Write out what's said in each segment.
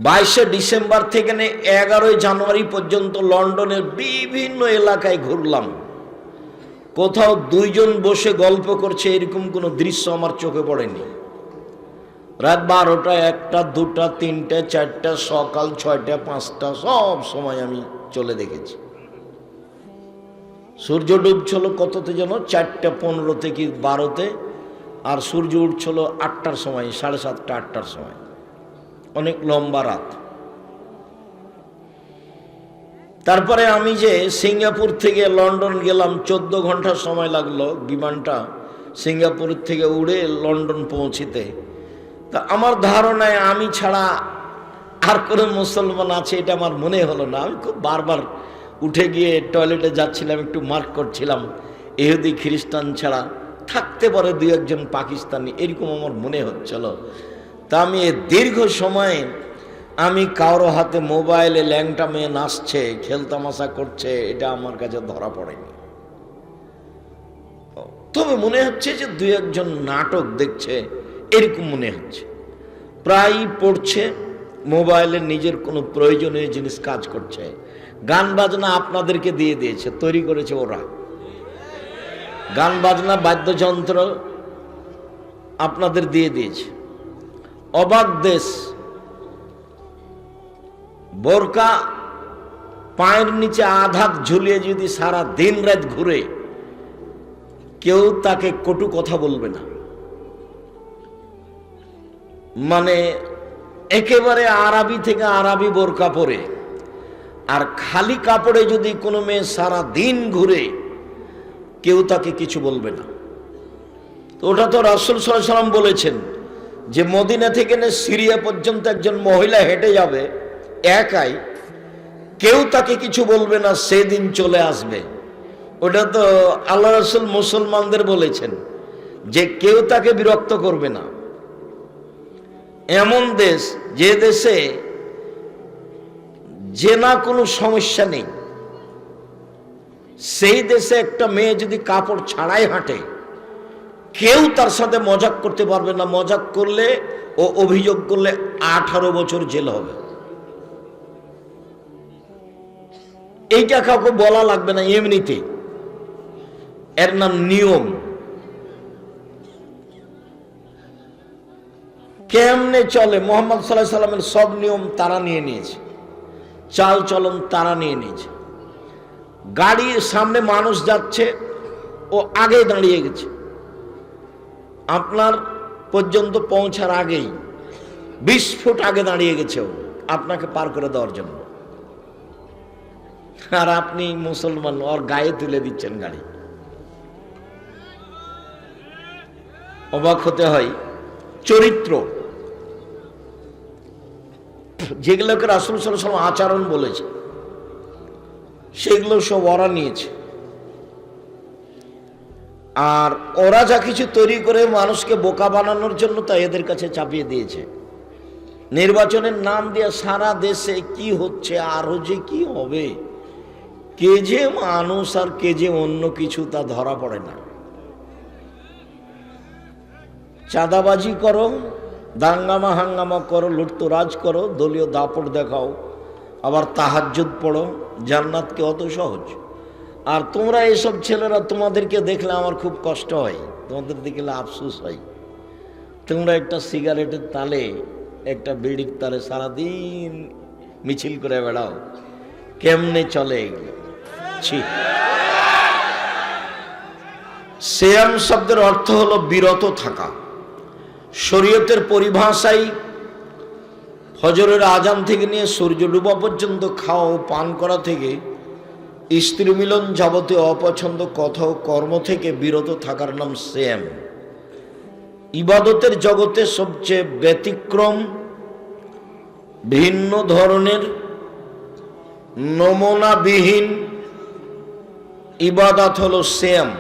22শে December থেকে 11ই জানুয়ারি পর্যন্ত লন্ডনের বিভিন্ন এলাকায় ঘুরলাম। কোথাও দুইজন বসে গল্প করছে এরকম কোনো দৃশ্য আমার চোখে পড়েনি। রাত 12টা, 1টা, 2টা, 3টা, 4টা, সকাল 6টা, 5টা সব সময় আমি চলে দেখেছি। সূর্য ডুবছিল কততে যেন 4:15 থেকে 12তে, আর সূর্য উঠছিল 8টার সময়, 7:30টা 8টার সময়। অনেক লম্বা রাত। তারপরে আমি যে সিঙ্গাপুর থেকে লন্ডন গেলাম, 14 ঘন্টা সময় লাগলো বিমানটা সিঙ্গাপুর থেকে উড়ে লন্ডন পৌঁছিতে। তা আমার ধারণায় আমি ছাড়া আর কোনো মুসলমান আছে এটা আমার মনে হলো না। আমি খুব বারবার উঠে গিয়ে টয়লেটে যাচ্ছিলাম, একটু মার্ক করছিলাম ইহুদি খ্রিস্টান ছাড়া থাকতে পারে 2-1 পাকিস্তানি, এরকম আমার মনে হচ্ছিল। তা আমি দীর্ঘ সময় আমি কারো হাতে মোবাইলে ল্যাংটা মেয়ে নাচছে, খেলতামাশা করছে, এটা আমার কাছে ধরা পড়েনি। তবে মনে হচ্ছে যে 2-1 নাটক দেখছে, এরকম মনে হচ্ছে। প্রায় পড়ছে মোবাইলে, নিজের কোনো প্রয়োজনীয় জিনিস কাজ করছে। গান বাজনা আপনাদেরকে দিয়ে দিয়েছে, তৈরি করেছে ওরা। গান বাজনা বাদ্যযন্ত্র আপনাদের দিয়ে দিয়েছে। অবাক দেশ। বোরকা পায়ের নিচে আধাত ঝুলিয়ে যদি সারা দিন রাত ঘুরে, কেউ তাকে কটু কথা বলবে না। মানে একেবারে আরবি থেকে আরবি বোরকা পরে, আর খালি কাপড়ে যদি কোনো মেয়ে সারা দিন ঘুরে, কেউ তাকে কিছু বলবে না। তো ওটা তো রাসূল সাল্লাল্লাহু আলাইহি ওয়াসাল্লাম বলেছেন যে মদিনা থেকে সিরিয়া পর্যন্ত একজন মহিলা হেঁটে যাবে একাই, কেউ তাকে কিছু বলবে না, সেদিন চলে আসবে। ওটা তো আল্লাহ রাসূল মুসলমানদের বলেছেন যে কেউ তাকে বিরক্ত করবে না। এমন দেশ, যে দেশে যে না কোনো সমস্যা নেই, সেই দেশে একটা মেয়ে যদি কাপড় ছাড়াই হাঁটে, কেউ তার সাথে মজাক করতে পারবে না। মজাক করলে ও অভিযোগ করলে 18 বছর জেল হবে। এইটা কাউকে বলা লাগবে না, এমনিতে এর নাম নিয়ম। কেমনে চলে মুহাম্মদ সাল্লাল্লাহু আলাইহি সাল্লামের সব নিয়ম তারা নিয়ে নিয়েছে, চাল চলন তারা নিয়ে নিয়েছে। গাড়ির সামনে মানুষ যাচ্ছে, ও আগে দাঁড়িয়ে গেছে, আপনার পর্যন্ত পৌঁছার আগেই 20 ফুট আগে দাঁড়িয়ে গেছে ও আপনাকে পার করে দেওয়ার জন্য। আর আপনি মুসলমান, ওর গায়ে তুলে দিচ্ছেন গাড়ি। অবাক হতে হয়। চরিত্র, যেগুলোকে রাসূল সাল্লাল্লাহু আলাইহি ওয়াসাল্লাম আচরণ বলেছে, সেগুলো সব ওরা নিয়েছে। আর ওরা যা কিছু তৈরি করে মানুষকে বোকা বানানোর জন্য তা এদের কাছে চাপিয়ে দিয়েছে। নির্বাচনের নাম দিয়ে সারা দেশে কি হচ্ছে, আরো যে কি হবে, কে যে মানুষ আর কে যে অন্য কিছু তা ধরা পড়ে না। চাঁদাবাজি করো, দাঙ্গামা হাঙ্গামা করো, লুটতরাজ করো, দলীয় দাপট দেখাও, আবার তাহাজ্জুদ পড়ো, জান্নাত কি অত সহজ? আর তোমরা এসব ছেলেরা, তোমাদেরকে দেখলে আমার খুব কষ্ট হয়, তোমাদের দেখলে আফসোস হয়। তোমরা একটা সিগারেটের তালে, একটা বিড়ির তালে সারাদিন মিছিল করে বেড়াও, কেমনে চলে এগুলো? সিয়াম শব্দের অর্থ হলো বিরত থাকা। শরীয়তের পরিভাষায় ফজরের আজান থেকে নিয়ে সূর্য ডুবা পর্যন্ত খাওয়া ও পান করা থেকে, স্ত্রী মিলন যাবতীয় অপছন্দ কথা ও কর্ম থেকে বিরত থাকার নাম সিয়াম। ইবাদতের জগতে সবচেয়ে ব্যতিক্রম, ভিন্ন ধরনের, নমুনাবিহীন ইবাদত হলো সিয়াম।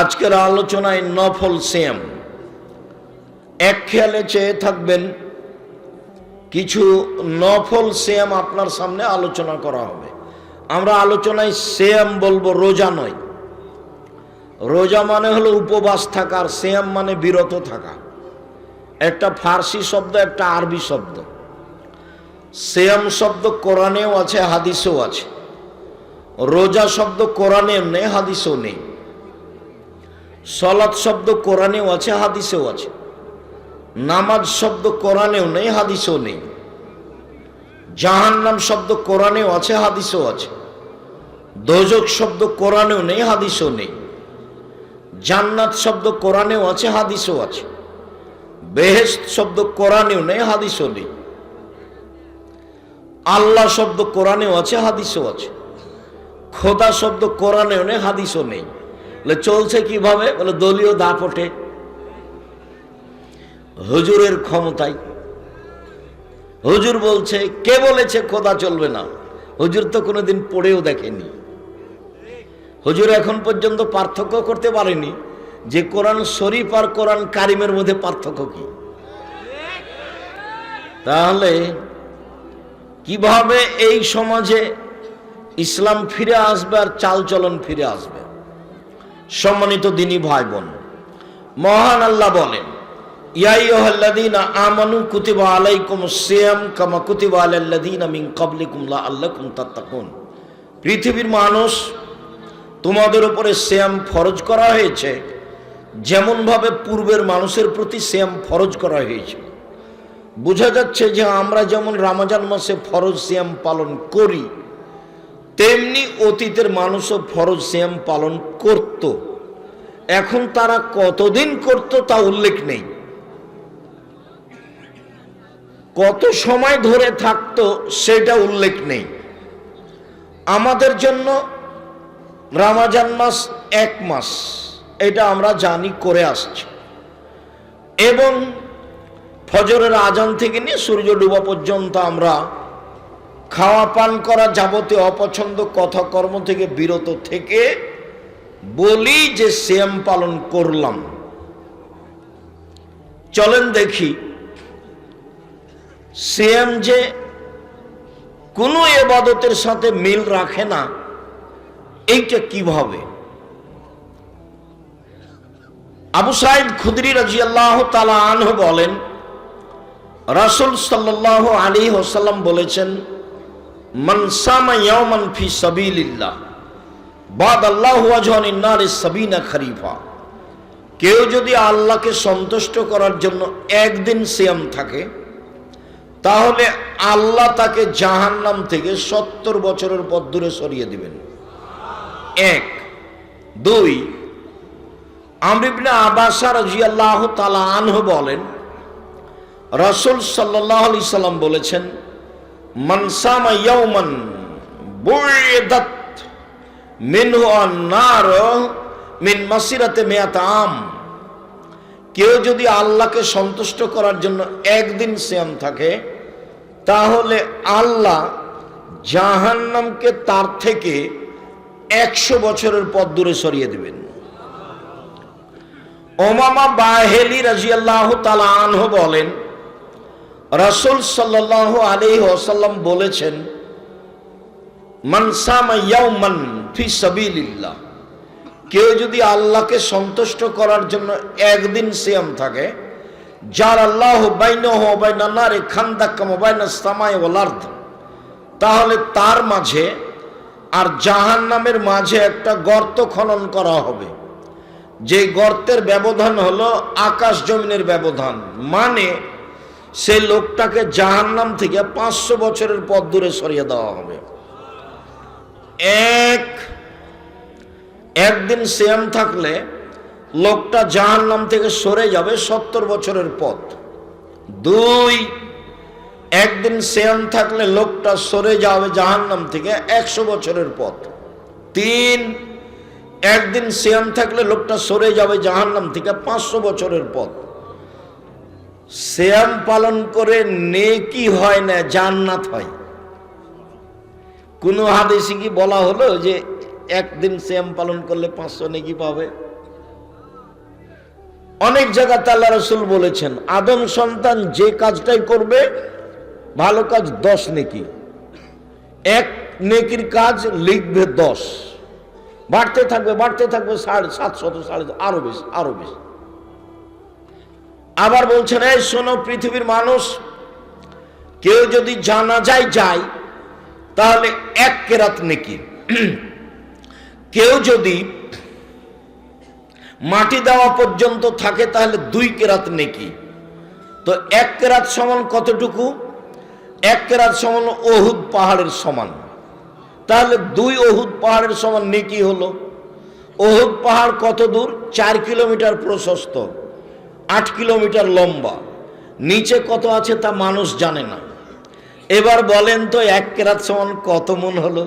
আজকের আলোচনায় নফল সিয়াম। এক খেয়ালে চেয়ে থাকবেন, কিছু নফল সিয়াম আপনার সামনে আলোচনা করা হবে। আমরা আলোচনায় সিয়াম বলবো, রোজা নয়। রোজা মানে হলো উপবাস থাকা, আর সিয়াম মানে বিরত থাকা। একটা ফার্সি শব্দ, একটা আরবি শব্দ। সিয়াম শব্দ কোরআনেও আছে, হাদিসেও আছে। রোজা শব্দ কোরআনেও নেই, হাদিসেও নেই। সালাত শব্দ কোরআনেও আছে, হাদিসেও আছে। নামাজ শব্দ কোরআনেও নেই, হাদিসেও নেই। জাহান্নাম শব্দ কোরআনেও আছে, হাদিসেও আছে। দোজখ শব্দ কোরআনেও নেই, হাদিসেও নেই। জান্নাত শব্দ কোরআনেও আছে, হাদিসেও আছে। বেহেশত শব্দ কোরআনেও নেই, হাদিসেও নেই। আল্লাহ শব্দ কোরআনেও আছে, হাদিসেও আছে। খোদা শব্দ কোরআনেও নেই, হাদিসও নেই। বলে চলছে কিভাবে? বলে দলীয় দাপটে, হুজুরের ক্ষমতায়। হুজুর বলছে, কে বলেছে খোদা চলবে না? হুজুর তো কোনোদিন পড়েও দেখেনি। হুজুর এখন পর্যন্ত পার্থক্য করতে পারেনি যে কোরআন শরীফ আর কোরআন কারিমের মধ্যে পার্থক্য কি। তাহলে কিভাবে এই সমাজে ইসলাম ফিরে আসবে আর চালচলন ফিরে আসবে? সম্মানিত দিনী ভাই বোন, মহান আল্লাহ বলেন, ইয়া আইয়ুহাল্লাযীনা আমানু কুতিবা আলাইকুমুস সিয়াম কামা কুতিবা আলাল্লাযীনা মিন ক্বাবলিকুম লাআল্লাকুম তাত্তাকুন। পৃথিবীর মানুষ, তোমাদের উপরে সিয়াম ফরজ করা হয়েছে যেমন ভাবে পূর্বের মানুষের প্রতি সিয়াম ফরজ করা হয়েছে। বোঝা যাচ্ছে যে আমরা যেমন রমজান মাসে ফরজ সিয়াম পালন করি, তেমনি অতীতের মানুষও ফরজ সিয়াম পালন করত। এখন তারা কতদিন করত তা উল্লেখ নেই, কত সময় ধরে থাকতো সেটা উল্লেখ নেই। আমাদের জন্য রমজান মাস 1 মাস, এটা আমরা জানি, করে আসছি। এবং ফজরের আজান থেকে নিয়ে সূর্য ডোবা পর্যন্ত আমরা খাওয়া পান করা যাবতীয় অপছন্দ কথা কর্ম থেকে বিরত থেকে বলি যে সিয়াম পালন করলাম। চলেন দেখি সিয়াম যে কোনো ইবাদতের সাথে মিল রাখে না, এইটা কিভাবে? আবু সাঈদ খুদরি রাদিয়াল্লাহু তাআলা আনহু বলেন, রাসূল সাল্লাল্লাহু আলাইহি ওয়াসাল্লাম বলেছেন, মান সামা ইয়াওমান ফি সাবিলিল্লাহ বাদাল্লাহু ওয়াজহানিন নারি সাবিনা খরিফা। কেউ যদি আল্লাহকে সন্তুষ্ট করার জন্য একদিন সিয়াম থাকে, তাহলে আল্লাহ তাকে জাহান্নাম থেকে 70 বছরের পথ দূরে সরিয়ে দিবেন। 1 2 আমর ইবনে আব্বাস রাদিয়াল্লাহু তাআলা আনহু বলেন, রাসূল সাল্লাল্লাহু আলাইহি সাল্লাম বলেছেন, মান সামা ইয়াওমান বুইদাত মিনহু আন-নার মিন মাসিরাতে মিয়াত আম। কেউ যদি আল্লাহকে সন্তুষ্ট করার জন্য একদিন সিয়াম থাকে, তাহলে আল্লাহ জাহান্নামকে তার থেকে 100 বছরের পথ দূরে সরিয়ে দিবেন। উমামা বাহিলি রাদিয়াল্লাহু তাআলা আনহু বলেন, রাসূল সাল্লাল্লাহু আলাইহি ওয়াসাল্লাম বলেছেন, মান সামা ইয়াওমান ফি সাবিলিল্লাহ। কেউ যদি আল্লাহকে সন্তুষ্ট করার জন্য একদিন সিয়াম থাকে, যার আল্লাহ বাইনাহু ওয়া বাইনান নারি খান্দাকাম ওয়া বাইনাস সামাই ওয়াল আরদ, তাহলে তার মাঝে আর জাহান্নামের মাঝে একটা গর্ত খনন করা হবে। যে গর্তের ব্যবধান হলো আকাশ জমিনের ব্যবধান, মানে সেই লোকটাকে জাহান্নাম থেকে 500 বছরের পথ দূরে সরিয়ে দেওয়া হবে। একদিন সিয়াম থাকলে লোকটা জাহান্নাম থেকে সরে যাবে 70 বছরের পথ। 2 একদিন সিয়াম থাকলে লোকটা সরে যাবে জাহান্নাম থেকে 100 বছরের পথ। 3 একদিন সিয়াম থাকলে লোকটা সরে যাবে জাহান্নাম থেকে 500 বছরের পথ। সিয়াম পালন করে নেকি হয় না, জান্নাত হয়। কোন হাদিসে কি বলা হলো যে একদিন সিয়াম পালন করলে 500 নেকি পাবে? অনেক জায়গাতে আল্লাহ রাসূল বলেছেন, আদম সন্তান যে কাজটাই করবে ভালো কাজ 10 নেকি, 1 নেকির কাজ লিখবে 10, বাড়তে থাকবে 700 আরো বেশি। আবার বলছেন, এই শোনো পৃথিবীর মানুষ, কেউ যদি জানাজায় যায় তাহলে 1 কেরাত নেকি, কেউ যদি মাটি দেওয়া পর্যন্ত থাকে তাহলে 2 কেরাত নেকি। তো 1 কেরাত সমান কতটুকু? 1 কেরাত সমান ওহুদ পাহাড়ের সমান। তাহলে 2 ওহুদ পাহাড়ের সমান নেকি হলো। ওহুদ পাহাড় কত দূর? 4 কিলোমিটার প্রশস্ত, 8 কিলোমিটার লম্বা। নিচে কত আছে তা মানুষ জানে না। এবার বলেন তো 1 কেরাত সমান কত মন হলো?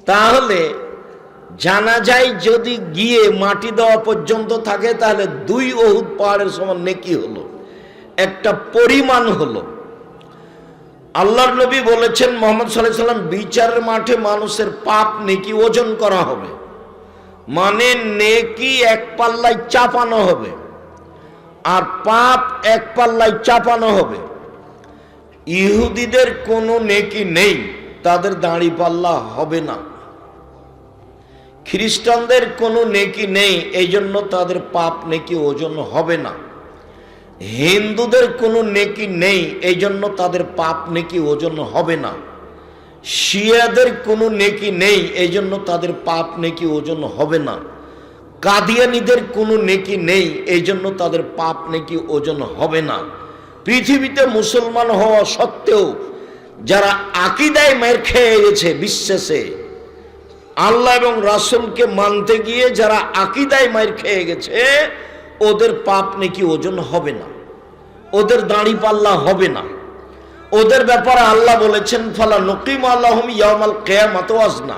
তাহলে জানাজায় যদি গিয়ে মাটি দেওয়া পর্যন্ত থাকে তাহলে 2 ওহুদ পাহাড়ের সমান নেকি হলো, একটা পরিমাণ হলো। আল্লাহর নবী বলেছেন মুহাম্মদ সাল্লাল্লাহু আলাইহি সাল্লাম, বিচারের মাঠে মানুষের পাপ নেকি ওজন করা হবে, মানে নেকি 1 পাল্লায় চাপানো হবে আর পাপ 1 পাল্লায় চাপানো হবে। ইহুদিদের কোনো নেকি নেই, তাদের দাঁড়ি পাল্লা হবে না। খ্রিস্টানদের কোনো নেকি নেই, এই জন্য তাদের পাপ নেকি ওজন হবে না। হিন্দুদের কোনো নেকি নেই, এই জন্য তাদের পাপ নেকি ওজন হবে না। শিয়াদের কোনো নেকি নেই, এই জন্য তাদের পাপ নেকি ওজন হবে না। কাদিয়ানীদের কোনো নেকি নেই, এই জন্য তাদের পাপ নেকি ওজন হবে না। পৃথিবীতে মুসলমান হওয়া সত্ত্বেও যারা আকীদায় মার খেয়ে গেছে, বিশ্বাসে আল্লাহ এবং রাসূলকে মানতে গিয়ে যারা আকীদায় মার খেয়ে গেছে, ওদের পাপ নেকি ওজন হবে না, ওদের দাঁড়ি পাল্লা হবে না। ওদের ব্যাপারে আল্লাহ বলেছেন, ফালা নুকিমু লাহুম ইয়াউমাল কিয়ামাতি ওয়াজনা,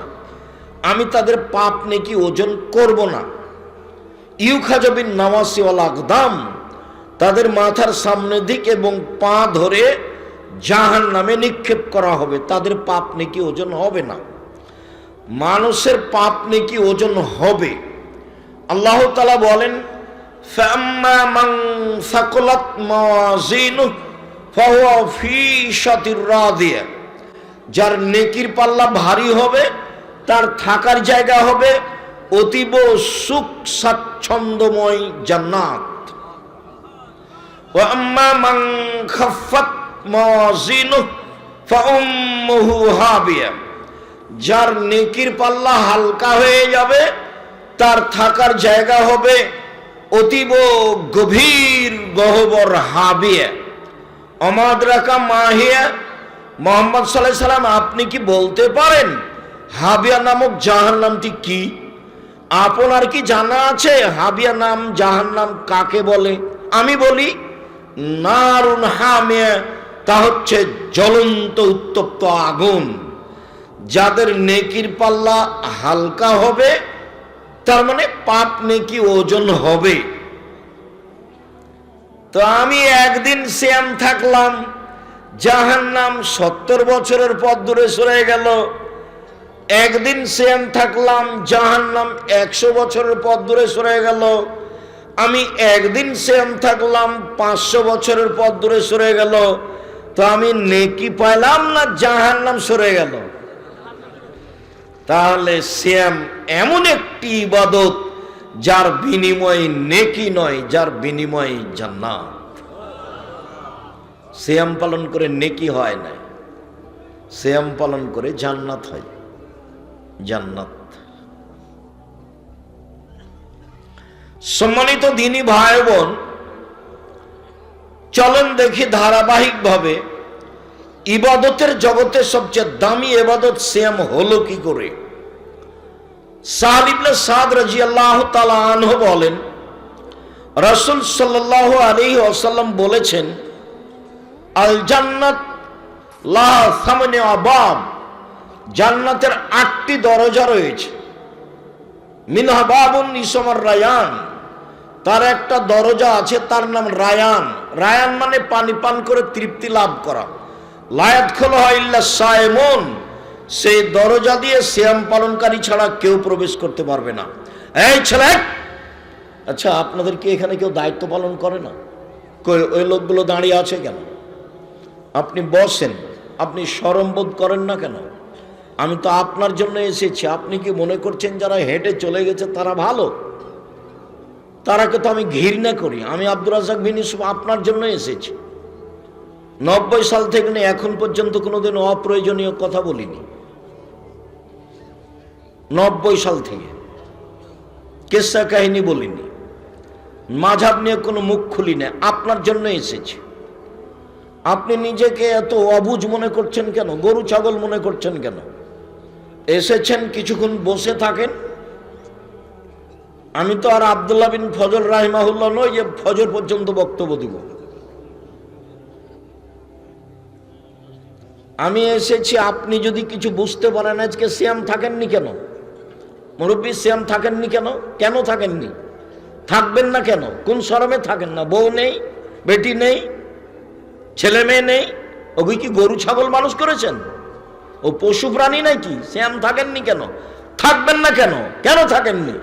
আমি তাদের পাপ নেকি ওজন করব না। ইউখাযু বিন নাওয়াসি ওয়াল আকদাম, তাদের মাথার সামনের দিক এবং পা ধরে জাহান্নামে নিক্ষেপ করা হবে, তাদের পাপ নেকি ওজন হবে না। মানুষের পাপ নেকি ওজন হবে। আল্লাহ তাআলা বলেন, ফাম্মা মান সাকুলাত মাওয়াজিনুহু ফাহুয়া ফি শাতির রাদিয়া, যার নেকির পাল্লা ভারী হবে তার থাকার জায়গা হবে অতীব সুখ স্বাচ্ছন্দ্যময় জান্নাত। ওয়া আম্মা মান খাফফাত মাওয়াজিনুহু ফাউম্মুহু হাবিয়া, যার নেকির পাল্লা হালকা হয়ে যাবে তার থাকার জায়গা হবে অতীব গভীর গহ্বর হাবিয়া। অমাদ্রাকা মাহিয়া, মুহাম্মদ সাল্লাল্লাহু আলাইহি সাল্লাম আপনি কি বলতে পারেন হাবিয়া নামক জাহান্নামটি কি? আপনার কি জানা আছে হাবিয়া নাম জাহান্নাম কাকে বলে? আমি বলি নারুন হামিয়া, তা হচ্ছে জ্বলন্ত উত্তপ্ত আগুন। যাদের নেকির পাল্লা হালকা হবে তার মানে পাপ নেকি ওজন হবে। তো আমি একদিন সিয়াম থাকলাম, জাহান্নাম 70 বছরের পথ দূরে সরে গেল। একদিন সিয়াম থাকলাম, জাহান্নাম 100 বছরের পথ দূরে সরে গেল। আমি একদিন সিয়াম থাকলাম, 500 বছরের পথ দূরে সরে গেল। তো আমি নেকি পাইলাম না জাহান্নাম সরে গেল? তাহলে সিয়াম এমন একটি ইবাদত যার বিনিময় নেকি নয়, যার বিনিময় জান্নাত। সিয়াম পালন করে নেকি হয় না, সিয়াম পালন করে জান্নাত হয়, জান্নাত। সম্মানিত দিনী ভাই বোন, চলেন দেখি ধারাবাহিকভাবে ইবাদতের জগতে সবচেয়ে দামি ইবাদত সিয়াম হলো কি করে। সাহল ইবনে সাদ রাদিয়াল্লাহু তাআলা আনহু বলেন, রাসূল সাল্লাল্লাহু আলাইহি ওয়াসাল্লাম বলেছেন, আল জান্নাত লাহা সামানি আবাব, জান্নাতের 8টি দরজা রয়েছে। মিনহা বাবুন ইসমুর রায়ান, তার একটা দরজা আছে তার নাম রায়ান। রায়ান মানে পানি পান করে তৃপ্তি লাভ করা। লা ইয়াদখুলুহা ইল্লা সায়েমুন, সেই দরজা দিয়ে সিয়াম পালনকারী ছাড়া কেউ প্রবেশ করতে পারবে না। এই ছেলে, আচ্ছা আপনাদের কি এখানে কেউ দায়িত্ব পালন করে না? ওই লোকগুলো দাঁড়িয়ে আছে কেন? আপনি বসেন, আপনি শরম বোধ করেন না কেন? আমি তো আপনার জন্য এসেছি। আপনি কি মনে করছেন যারা হেঁটে চলে গেছে তারা ভালো? তারাকে তো আমি ঘৃণা করি। আমি আব্দুর রাজ্জাক বিন ইউসুফ আপনার জন্য এসেছি। 90 সাল থেকে নিয়ে এখন পর্যন্ত কোনোদিন অপ্রয়োজনীয় কথা বলিনি। 90 সাল থেকে কিসসা কাহিনী বলিনি, মাযহাব নিয়ে কোনো মুখ খুলি না। আপনার জন্য এসেছি। আপনি নিজেকে এত অবুঝ মনে করছেন কেন? গরু ছাগল মনে করছেন কেন? এসেছেন, কিছুক্ষণ বসে থাকেন। আমি তো আর আব্দুল্লাহ বিন ফজল রাহিমাহুল্লাহ নই যে ফজর পর্যন্ত বক্তব্য দিব। আমি এসেছি, আপনি যদি কিছু বুঝতে পারেন। আজকে সিয়াম থাকেননি কেন? মুরব্বী সিয়াম থাকেননি কেন? কেন থাকেননি? থাকবেন না কেন? কোন শরমে থাকেন না? বউ নেই, বেটি নেই, ছেলে মেয়ে নেই? ওগুই কি গরু ছাগল মানুষ করেছেন? ও পশু প্রাণী নাকি? সিয়াম থাকেননি কেন? থাকবেন না কেন? কেন থাকেননি?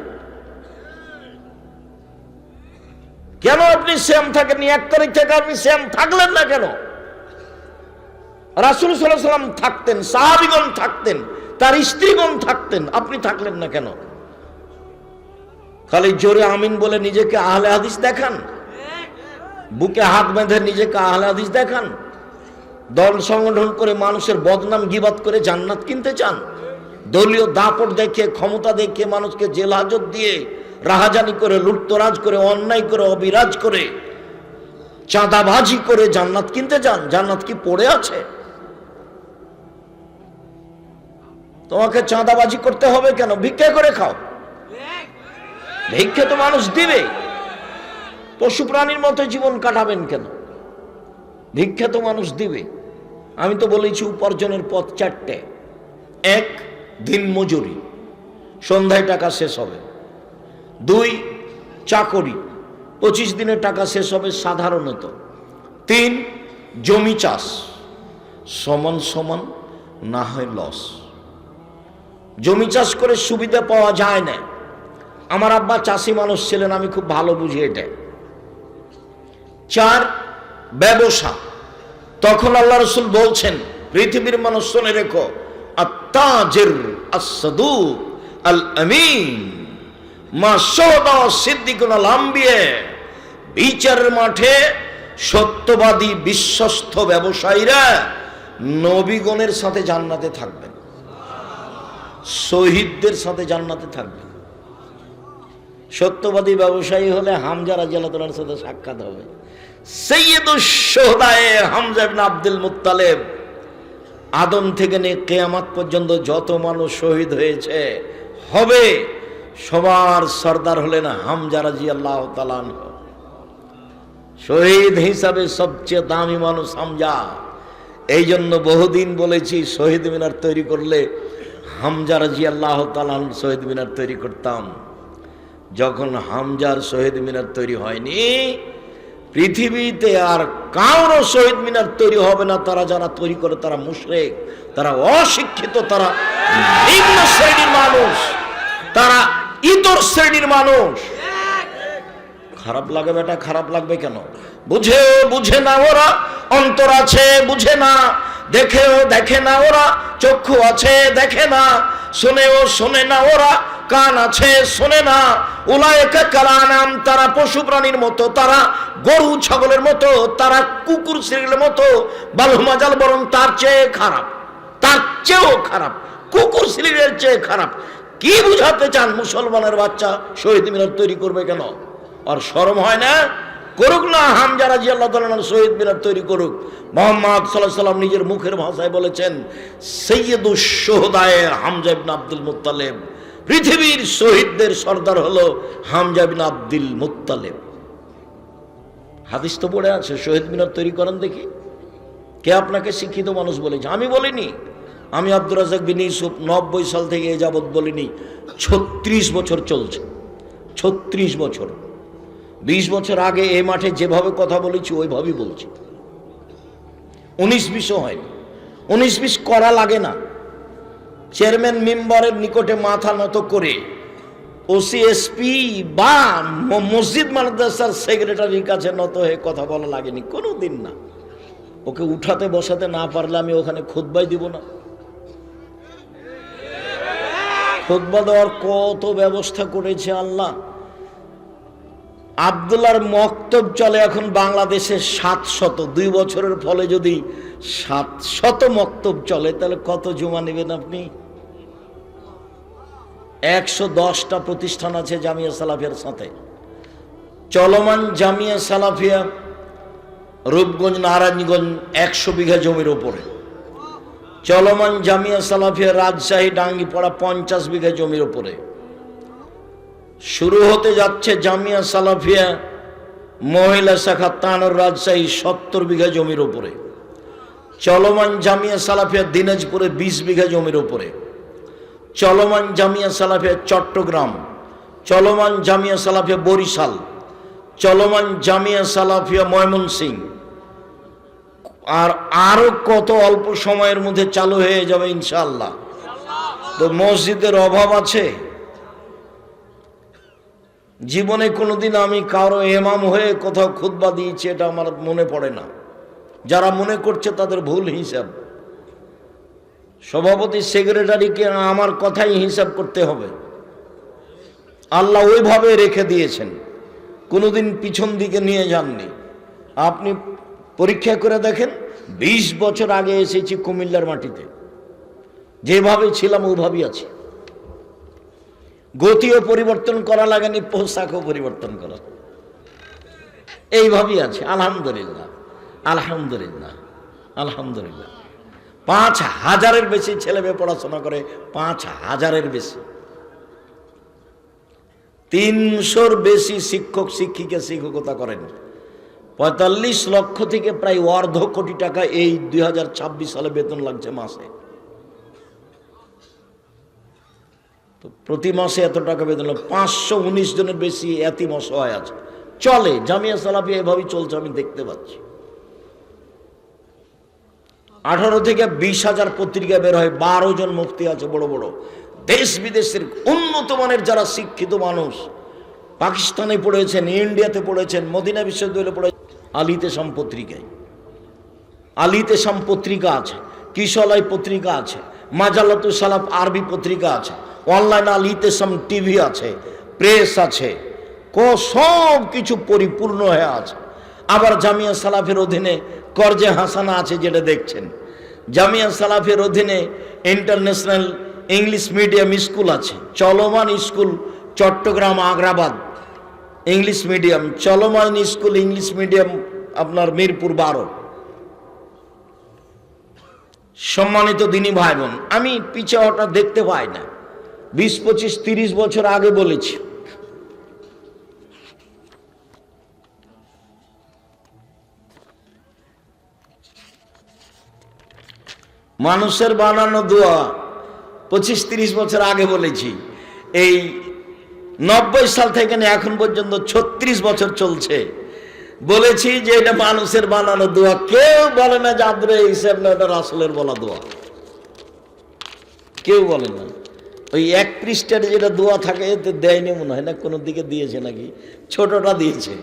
কেন আপনি সিয়াম থাকেননি? 1 তারিখ থেকে আপনি সিয়াম থাকলেন না কেন? রাসূল সাল্লাল্লাহু আলাইহি ওয়াসাল্লাম থাকতেন, সাহাবীগণ থাকতেন, তার স্ত্রীগণ থাকতেন, আপনি থাকলেন না কেন? খালি জোরে আমিন বলে নিজেকে আহলে হাদিস দেখান, বুকে হাত বেঁধে নিজেকে আহলে হাদিস দেখান, দল সংগঠন করে মানুষের বদনাম গীবাত করে জান্নাত কিনতে চান, দলীয় দাপট দেখে ক্ষমতা দেখে মানুষকে জেল হাজত দিয়ে রাহাজানি করে লুটতরাজ করে অন্যায় করে অবিরাজ করে চাঁদাবাজি করে জান্নাত কিনতে চান। জান্নাত কি পড়ে আছে? তোমাকে চাঁদাবাজি করতে হবে কেন? ভিক্ষা করে খাও, ভিক্ষা তো মানুষ দিবে। পশু প্রাণীর মতো জীবন কাটাবেন কেন? ভিক্ষা তো মানুষ দিবে। আমি তো বলেছি উপার্জনের পথ 4টে। 1, দিন মজুরি, সন্ধ্যায় টাকা শেষ হবে। 2, চাকরি, 25 দিনে টাকা শেষ হবে সাধারণত। 3, জমি চাষ, সমান সমান না হয় লস। জমি চাষ করে সুবিধা পাওয়া যায় না। আমার আব্বা চাষি মানুষ ছিলেন, আমি খুব ভালো বুঝি এটা। 4, ব্যবসা। তখন আল্লাহ রাসূল বলছেন, পৃথিবীর মানুষ শুনে রেখো, আত-তাজির আস-সাদুক আল-আমিন মা শাহাদা সিদ্দিকুন আল-আম্বিয়া। বিচারের মাঠে সত্যবাদী বিশ্বস্ত ব্যবসায়ীরা নবীগণের সাথে জান্নাতে থাকবেন, শহীদদের সাথে জান্নাতে থাকবেন। সত্যবাদী ব্যবসায়ী হলে হামজা রাদিয়াল্লাহু তাআলার সাথে সাক্ষাৎ হবে। সাইয়্যিদুশ শুহাদায়ে হামজা ইবনে আব্দুল মুত্তালিব। আদম থেকে নিয়ে কিয়ামত পর্যন্ত যত মানুষ শহীদ হয়েছে হবে, সবার সর্দার হলেন হামজা রাদিয়াল্লাহু তাআলা। শহীদ হিসাবে সবচেয়ে দামি মানুষ হামজা। এই জন্য বহুদিন বলেছি, শহীদ মিনার তৈরি করলে হামজা রাদিয়াল্লাহু তাআলা শহীদ মিনার তৈরি করতাম। যখন হামজার শহীদ মিনার তৈরি হয়নি, পৃথিবীতে আর কারো শহীদ মিনার তৈরি হবে না। তারা যারা তৈরি করে তারা মুশরিক, তারা অশিক্ষিত, তারা নিম্ন শ্রেণীর মানুষ, তারা ইতর শ্রেণীর মানুষ। খারাপ লাগে বেটা, খারাপ লাগবে কেন? বুঝে না ওরা, অন্তর আছে বুঝে না, দেখেও দেখে না ওরা, চক্ষু আছে দেখে না, শোনে না ওরা, কান আছে শোনে না। উলায়েকা কালানাম, তারা পশু প্রাণীর মতো, তারা গরু ছাগলের মতো, তারা কুকুর শ্রেণীর মতো। বালুমাজাল বরং তার চেয়ে খারাপ, তার চেয়েও খারাপ, কুকুর শ্রেণীর চেয়ে খারাপ। কি বুঝাতে চান? মুসলমানের বাচ্চা শহীদ মিনার তৈরি করবে কেন? আর শরম হয় না? করুক না, হামজা রাদিয়াল্লাহু তাআলা শহীদ মিনার তৈরি করুক। মুহাম্মদ সাল্লাল্লাহু আলাইহি ওয়াসাল্লাম নিজের মুখের ভাষায় বলেছেন, সাইয়্যিদুশ শুহাদায়ে হামজা ইবনে আব্দুল মুত্তালিব। পৃথিবীর শহীদদের সর্দার হলো হামজা ইবনে আব্দুল মুত্তালিব। হাদিস তো পড়ে আছে, শহীদ মিনার তৈরি করেন দেখি। কে আপনাকে শিক্ষিত মানুষ বলেছে? আমি বলিনি। আমি আব্দুর রাজ্জাক বিন ইউসুফ 90 সাল থেকে এ যাবৎ বলিনি। 36 বছর চলছে, 36 বছর। 20 বছর আগে এই মাঠে যেভাবে কথা বলেছি ওইভাবেই বলছি। 19-20 হয়নি। 19-20 করা লাগে না। চেয়ারম্যান মেম্বারের নিকটে মাথা নত করে ওসিএসপি বা মসজিদ মাদ্রাসার সেক্রেটারির কাছে নত হয়ে কথা বলা লাগেনি, কোনো দিন না। ওকে উঠাতে বসাতে না পারলে আমি ওখানে খুতবাই দিব না? খুতবা দেওয়ার কত ব্যবস্থা করেছে আল্লাহ। আব্দুল্লাহর মক্তব চলে এখন বাংলাদেশে 700। 2 বছরের ফলে যদি 700 মক্তব চলে তাহলে কত জমা নেবেন আপনি? 110টা প্রতিষ্ঠান আছে জামিয়া সালাফিয়ার সাথে। চলমান জামিয়া সালাফিয়া রূপগঞ্জ নারায়ণগঞ্জ 100 বিঘা জমির উপরে। চলমান জামিয়া সালাফিয়া রাজশাহী ডাঙ্গিপাড়া 50 বিঘা জমির উপরে। শুরু হতে যাচ্ছে জামিয়া সালাফিয়া মহিলা শাখা তানোর রাজশাহী 70 বিঘা জমির উপরে। চলমান জামিয়া সালাফিয়া দিনাজপুরে 20 বিঘা জমির উপরে। চলমান জামিয়া সালাফিয়া চট্টগ্রাম, চলমান জামিয়া সালাফিয়া বরিশাল, চলমান জামিয়া সালাফিয়া ময়মনসিংহ, আর আরো কত অল্প সময়ের মধ্যে চালু হয়ে যাবে ইনশাআল্লাহ। তো মসজিদের অভাব আছে? জীবনে কোনোদিন আমি কারো ইমাম হয়ে কোথাও খুতবা দিয়েছি এটা আমার মনে পড়ে না। যারা মনে করছে তাদের ভুল হিসাব। সভাপতি সেক্রেটারিকে আমার কথাই হিসাব করতে হবে। আল্লাহ ওইভাবে রেখে দিয়েছেন, কোনোদিন পিছন দিকে নিয়ে যাননি। আপনি পরীক্ষা করে দেখেন, 20 বছর আগে এসেছি কুমিল্লার মাটিতে, যেভাবে ছিলাম ওইভাবেই আছি। গতিও পরিবর্তন করা লাগেনি, পোশাকও পরিবর্তন করা, এইভাবেই আছে। আলহামদুলিল্লাহ, আলহামদুলিল্লাহ, আলহামদুলিল্লাহ। 5000-এর বেশি ছেলে মেয়ে পড়াশোনা করে, 5000-এর বেশি। 300-র বেশি শিক্ষক শিক্ষিকা শিক্ষকতা করেন। 45 লক্ষ থেকে প্রায় 1.5 কোটি টাকা এই 2026 সালে বেতন লাগছে মাসে। তো প্রতি মাসে এত টাকা বেতন। 519 জনের বেশি এতিম অসহায় আছে। চলে জামিয়া সালাফিয়া এভাবেই চলছে, আমি দেখতে পাচ্ছি। 18 থেকে 20,000 পত্রিকা বের হয়। 12 জন মুফতি আছে বড় বড়, দেশ বিদেশের উন্নত মানের যারা শিক্ষিত মানুষ। পাকিস্তানে পড়েছেন, ইন্ডিয়াতে পড়েছেন, মদিনা বিশ্ববিদ্যালয়ে পড়েছেন। আলিতেসাম পত্রিকায়, আলিতেসাম পত্রিকা আছে, কিশলাই পত্রিকা আছে, মাজালাতুস সালাফ আরবি পত্রিকা আছে, অনলাইন আলিতেসাম টিভি আছে, প্রেস আছে, সব কিছু পরিপূর্ণ হয়ে আছে। আবার জামিয়া সালাফের অধীনে করজে হাসানা আছে, যেটা দেখছেন। জামিয়া সালাফের অধীনে ইন্টারন্যাশনাল ইংলিশ মিডিয়াম স্কুল আছে, চলমান school Chittagong Agrabad English medium, চলমান স্কুল ইংলিশ মিডিয়াম আপনার মিরপুর 12। সম্মানিত দিনী ভাই বোন, আমি পিছে ওটা দেখতে পাই না। 20, 25, 30 বছর আগে বলেছি, মানুষের বানানো দোয়া 25-30 বছর আগে বলেছি। এই 90 সাল থেকে এখন পর্যন্ত 36 বছর চলছে, বলেছি যে এটা মানুষের বানানো দোয়া। কেউ বলে না যে আব্দুল হিসাব না, এটা রাসূলের বলা দোয়া, কেউ বলে না। ওই 1 পৃষ্ঠার যেটা দোয়া থাকে এতে দেয়নি মনে হয় না, কোনো দিকে দিয়েছে নাকি, ছোটটা দিয়েছে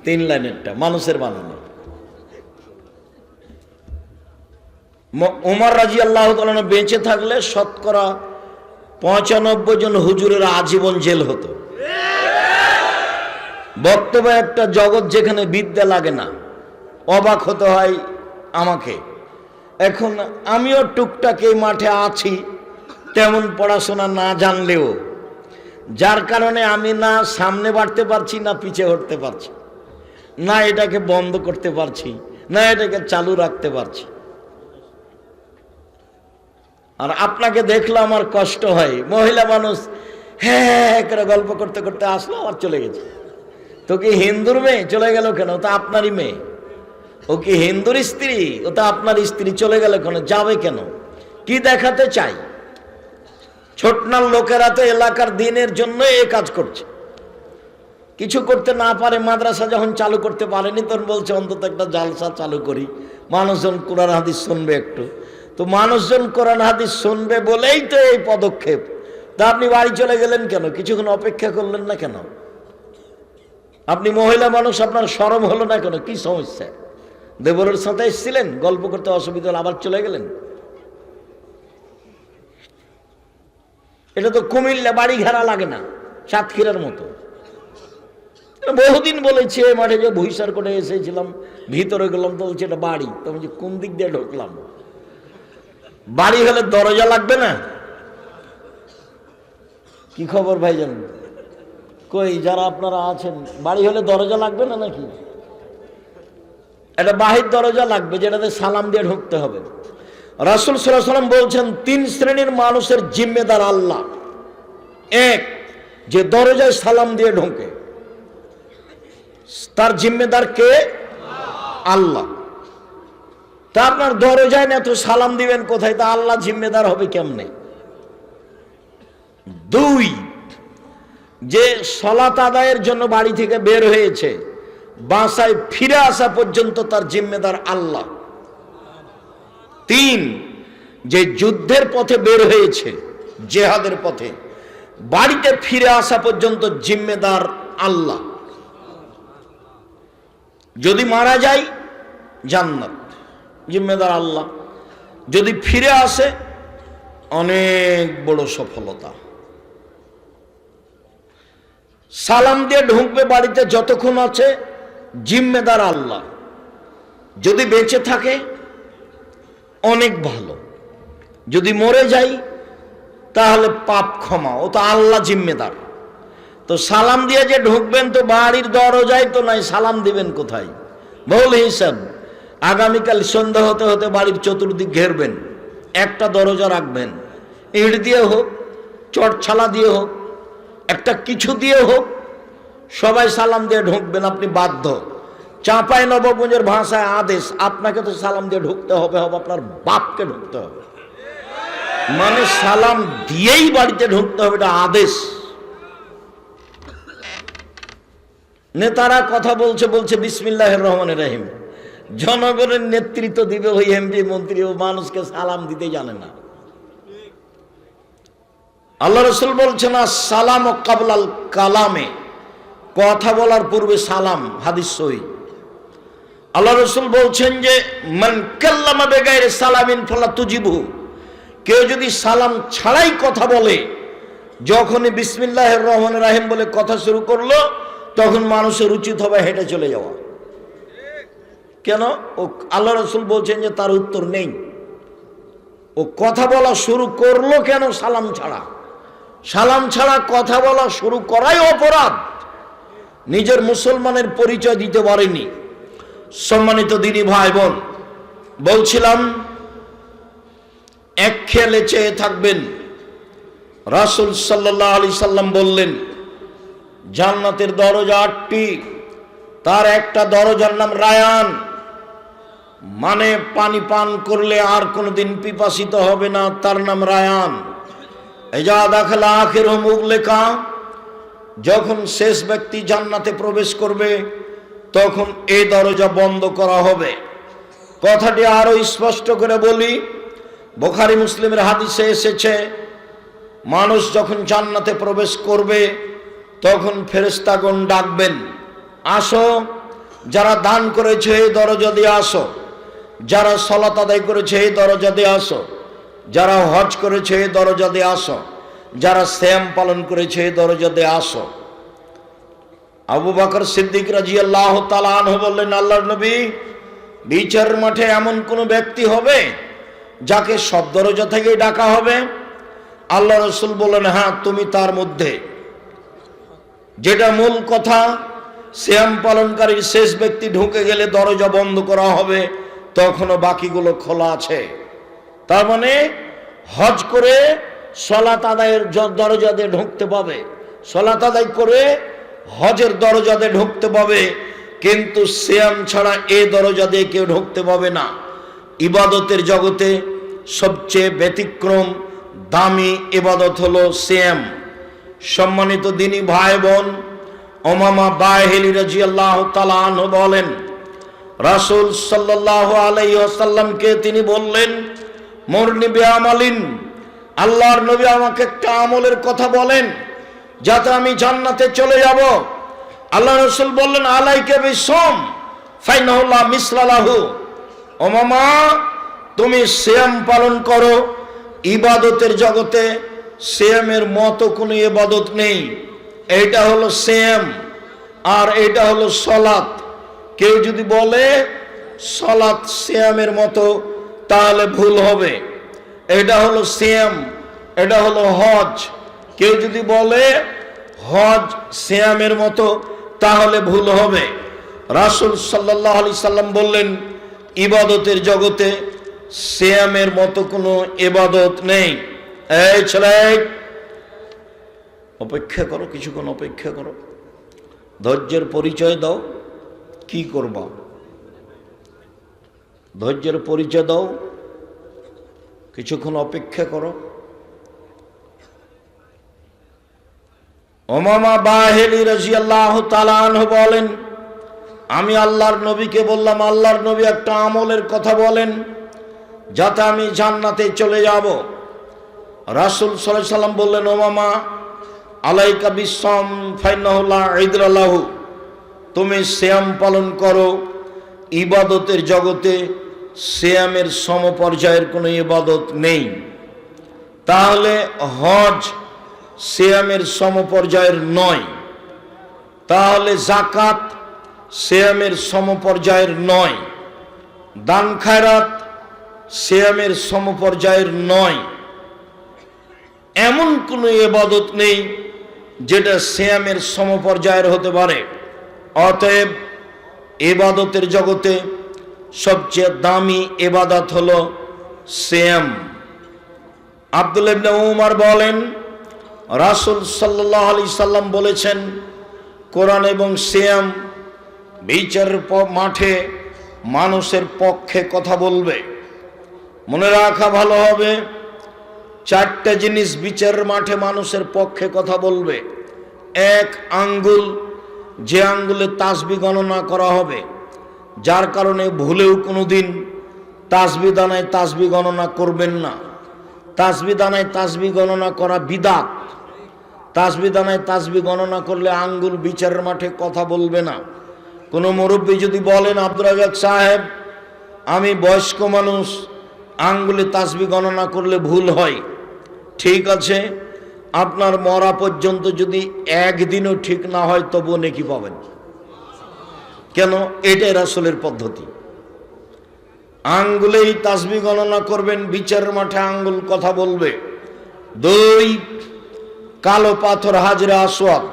3 লাইনেরটা, মানুষের বানানো। ওমর রাদিয়াল্লাহু তাআলা বেঁচে থাকলে শতকরা 95 জন হুজুরের আজীবন জেল হতো। বর্তমানে একটা জগৎ যেখানে বিদ্যা লাগে না, অবাক হতে হয় আমাকে। এখন আমিও টুকটাক এই মাঠে আছি, তেমন পড়াশোনা না জানলেও, যার কারণে আমি না সামনে বাড়তে পারছি, না পিছে হটতে পারছি, না এটাকে বন্ধ করতে পারছি, না এটাকে চালু রাখতে পারছি। আর আপনাকে দেখলে আমার কষ্ট হয়। মহিলা মানুষ হ্যাঁ করে গল্প করতে করতে আসলো, আর চলে গেছে। তো কি হিন্দুর মেয়ে চলে গেল কেন? ও তো আপনারই মেয়ে। ও কি হিন্দুর স্ত্রী? ও তো আপনার স্ত্রী। চলে গেল কেন? যাবে কেন? কি দেখাতে চাই? ছোটনার লোকেরা তো এলাকার দিনের জন্য এই কাজ করছে, কিছু করতে না পারে। মাদ্রাসা যখন চালু করতে পারেনি তখন বলছে অন্তত একটা জালসা চালু করি, মানুষজন কোরআন হাদিস শুনবে একটু। তো মানুষজন কোরআন হাদিস শুনবে বলেই তো এই পদক্ষেপ। তা আপনি বাড়ি চলে গেলেন কেন? কিছুক্ষণ অপেক্ষা করলেন না কেন? আপনি মহিলা মানুষ, আপনার শরম হলো না কেন? কি সমস্যা? দেবরের সাথে এসেছিলেন, গল্প করতে অসুবিধা হলো, আবার চলে গেলেন। এটা তো কুমিল্লা, বাড়ি ঘেরা লাগে না, সাতক্ষীরার মতো। বহুদিন বলেছি এই মাঠে যে ভুইসার করে এসেছিলাম, ভিতরে গেলাম তো বলছে এটা বাড়ি। তো বলছি কোন দিক দিয়ে ঢুকলাম? বাড়ি হলে দরজা লাগবে না? কি খবর ভাইজান? কই যারা আপনারা আছেন, বাড়ি হলে দরজা লাগবে না নাকি? এটা বাহির দরজা লাগবে, যেটাতে সালাম দিয়ে ঢুকতে হবে। রাসূল সাল্লাল্লাহু আলাইহি ওয়াসাল্লাম বলছেন 3 শ্রেণীর মানুষের জিম্মেদার আল্লাহ। এক, যে দরজায় সালাম দিয়ে ঢোকে, তার জিম্মেদার কে? আল্লাহ। তা আপনার দরজায় না তো সালাম দিবেন কোথায়? তা আল্লাহ জিম্মেদার হবে কেমনে? 2, যে সালাত আদায়ের জন্য বাড়ি থেকে বের হয়েছে, বাসায় ফিরে আসা পর্যন্ত তার জিম্মেদার আল্লাহ। 3, যে যুদ্ধের পথে বের হয়েছে, জিহাদের পথে, বাড়িতে ফিরে আসা পর্যন্ত জিম্মেদার আল্লাহ। যদি মারা যায় জান্নাত, জিম্মেদার আল্লাহ। যদি ফিরে আসে অনেক বড় সফলতা। সালাম দিয়ে ঢুকবে বাড়িতে যতক্ষণ আছে, জিম্মেদার আল্লাহ। যদি বেঁচে থাকে অনেক ভালো, যদি মরে যাই তাহলে পাপ ক্ষমা, ও তো আল্লাহ জিম্মেদার। তো সালাম দিয়ে যে ঢুকবেন তো বাড়ির দরজায় তো নাই, সালাম দিবেন কোথায়? ভুল হিসাব। আগামীকাল সন্ধ্যা হতে হতে বাড়ির চতুর্দিক ঘেরবেন, একটা দরজা রাখবেন, ইট দিয়ে হোক, চটছালা দিয়ে হোক, একটা কিছু দিয়ে হোক, সবাই সালাম দিয়ে ঢুকবেন। আপনি বাধ্য। চাঁপাই নবাবগঞ্জের ভাষায় আদেশ, আপনাকে তো সালাম দিয়ে ঢুকতে হবে, আপনার বাপকে ঢুকতে হবে। মানে সালাম দিয়েই বাড়িতে ঢুকতে হবে, এটা আদেশ। নেতারা কথা বলছে বিসমিল্লাহির রহমানির রহিম, জনগণের নেতৃত্ব দিবে ওই এমপি মন্ত্রী, ও মানুষকে সালাম দিতে জানে না। আল্লাহ রাসূল বলছেন সালাম ও কাবলাল কালামে, কথা বলার পূর্বে সালাম। হাদিস সহিহ। আল্লাহ রাসূল বলছেন যে মান কাল্লামা বিগাইরি সালামিন ফালা তুজিবু, কেউ যদি সালাম ছাড়াই কথা বলে, যখনই বিসমিল্লাহির রহমানির রহিম বলে কথা শুরু করলো, তখন মানুষের উচিত হবে হেঁটে চলে যাওয়া। কেন? ও আল্লাহ রাসূল বলছেন যে তার উত্তর নেই। ও কথা বলা শুরু করলো কেন? সালাম ছাড়া। সালাম ছাড়া কথা বলা শুরু করাই অপরাধ। নিজের মুসলমানের পরিচয় দিতে পারেনি। সম্মানিত দিনী ভাই বোন, বলছিলাম এক খেয়ালে চেয়ে থাকবেন। রাসূল সাল্লাল্লাহু আলাইহি সাল্লাম বললেন জান্নাতের দরজা 8টি, তার একটা দরজার নাম রায়ান, মানে পানি পান করলে আর কোনোদিন পিপাসিত হবে না, তার নাম রায়ান। এজা দাখালা আখিরুহুম উগলিকা, যখন শেষ ব্যক্তি জান্নাতে প্রবেশ করবে তখন এই দরজা বন্ধ করা হবে। কথাটি আরো স্পষ্ট করে বলি, বুখারী মুসলিমের হাদিসে এসেছে, মানুষ যখন জান্নাতে প্রবেশ করবে তখন ফেরেশতাগণ ডাকবেন, আসো, যারা দান করেছে এই দরজা দিয়ে আসো, যারা সালাত আদায় করেছে এই দরজা দিয়ে আসো, যারা হজ করেছে এই দরজা দিয়ে আসো, যারা সিয়াম পালন করেছে এই দরজা দিয়ে আসো। আবু বকর সিদ্দিক রাদিয়াল্লাহু তাআলা আনহু বললেন, আল্লাহর নবী, বিচারের মাঠে এমন কোন ব্যক্তি হবে যাকে সব দরজা থেকেই ডাকা হবে? আল্লাহ রাসূল বললেন, হ্যাঁ, তুমি তার মধ্যে। যেটা মূল কথা, সিয়াম পালনকারীর শেষ ব্যক্তি ঢুকে গেলে দরজা বন্ধ করা হবে, তখনও বাকিগুলো খোলা আছে। তার মানে হজ করে সালাত আদায়ের দরজা দিয়ে ঢুকতে পাবে, সালাত আদায় করে হজের দরজা দিয়ে ঢুকতে পাবে, কিন্তু সিয়াম ছাড়া এই দরজা দিয়ে কেউ ঢুকতে পাবে না। ইবাদতের জগতে সবচেয়ে ব্যতিক্রম দামি ইবাদত হলো সিয়াম। সম্মানিত দিনী ভাই বোন, উমামা বাহিলি রাদিয়াল্লাহু তাআলা আনহু বলেন, রাসূল সাল্লাল্লাহু আলাইহি ওয়াসাল্লামকে তিনি বললেন, মুরনি বিআমালিন, আল্লাহর নবী আমাকে একটা আমলের কথা বলেন যাতে আমি জান্নাতে চলে যাব। আল্লাহ রাসূল বললেন, আলাইকা বিসম ফাইনাহু লা মিসলা লাহু, উমামা, তুমি সিয়াম পালন করো। ইবাদতের জগতে সিয়ামের মতো কোনো ইবাদত নেই, এইটা হলো সিয়াম। আর এটা হলো সলাত। কেউ যদি বলে সলাত সিয়ামের মতো তাহলে ভুল হবে। এটা হলো সিয়াম, এটা হলো হজ। কেউ যদি বলে হজ সিয়ামের মতো তাহলে ভুল হবে। রাসূল সাল্লাল্লাহু আলাইহি সাল্লাম বললেন, ইবাদতের জগতে সিয়ামের মতো কোনো ইবাদত নেই। এই ছেলে, অপেক্ষা করো, কিছুক্ষণ অপেক্ষা করো, ধৈর্যের পরিচয় দাও। কি করবা? ধৈর্যের পরিচয় দাও, কিছুক্ষণ অপেক্ষা করো। উমামা বাহিলি রাদিয়াল্লাহু তাআলা আনহু বলেন, আমি আল্লাহর নবীকে বললাম, আল্লাহর নবী একটা আমলের কথা বলেন যাতে আমি জান্নাতে চলে যাব। রাসূল সাল্লাল্লাহু আলাইহি সাল্লাম বললেন, উমামা আলাইকা বিসসাম ফাইন্নাহু লা ইদরা লাহু, তুমি সিয়াম পালন করো। ইবাদতের জগতে সিয়ামের সমপর্যায়ের কোনো ইবাদত নেই। তাহলে হজ সিয়ামের সমপর্যায়ের নয়, তাহলে যাকাত সিয়ামের সমপর্যায়ের নয়, দান খায়রাত সিয়ামের সমপর্যায়ের নয়। এমন কোনো ইবাদত নেই যেটা সিয়ামের সমপর্যায়ের হতে পারে। অতএব ইবাদতের জগতে সবচেয়ে দামি ইবাদত হলো সিয়াম। আব্দুল্লাহ ইবনে উমর বলেন, রাসূল সাল্লাল্লাহু আলাইহি সাল্লাম বলেছেন, কোরআন এবং সিয়াম বিচারের মাঠে মানুষের পক্ষে কথা বলবে। মনে রাখা ভালো হবে, চারটা জিনিস বিচারের মাঠে মানুষের পক্ষে কথা বলবে। এক, আঙ্গুল, যে আঙ্গুলে তাসবিহ গণনা করা হবে, যার কারণে ভুলেও কোনোদিন তাসবিহ দানায় তাসবিহ গণনা করবেন না। তাসবিহ দানায় তাসবিহ গণনা করা বিদআত। তাসবিহ দানায় তাসবিহ গণনা করলে আঙ্গুল বিচারের মাঠে কথা বলবে না। কোনো মুরব্বী যদি বলেন, আব্দুর রাজ্জাক সাহেব আমি বয়স্ক মানুষ, আঙ্গুলে তাসবিহ গণনা করলে ভুল হয়, ঠিক আছে, আপনার মরা পর্যন্ত যদি একদিনও ঠিক না হয় তবুও নেকি পাবেন। কেন? এটাই রাসূলের পদ্ধতি। আঙ্গুলেই তাসবিহ গণনা করবেন, বিচারের মাঠে আঙ্গুল কথা বলবে। দুই, কালো পাথর হাজরে আসওয়াদ,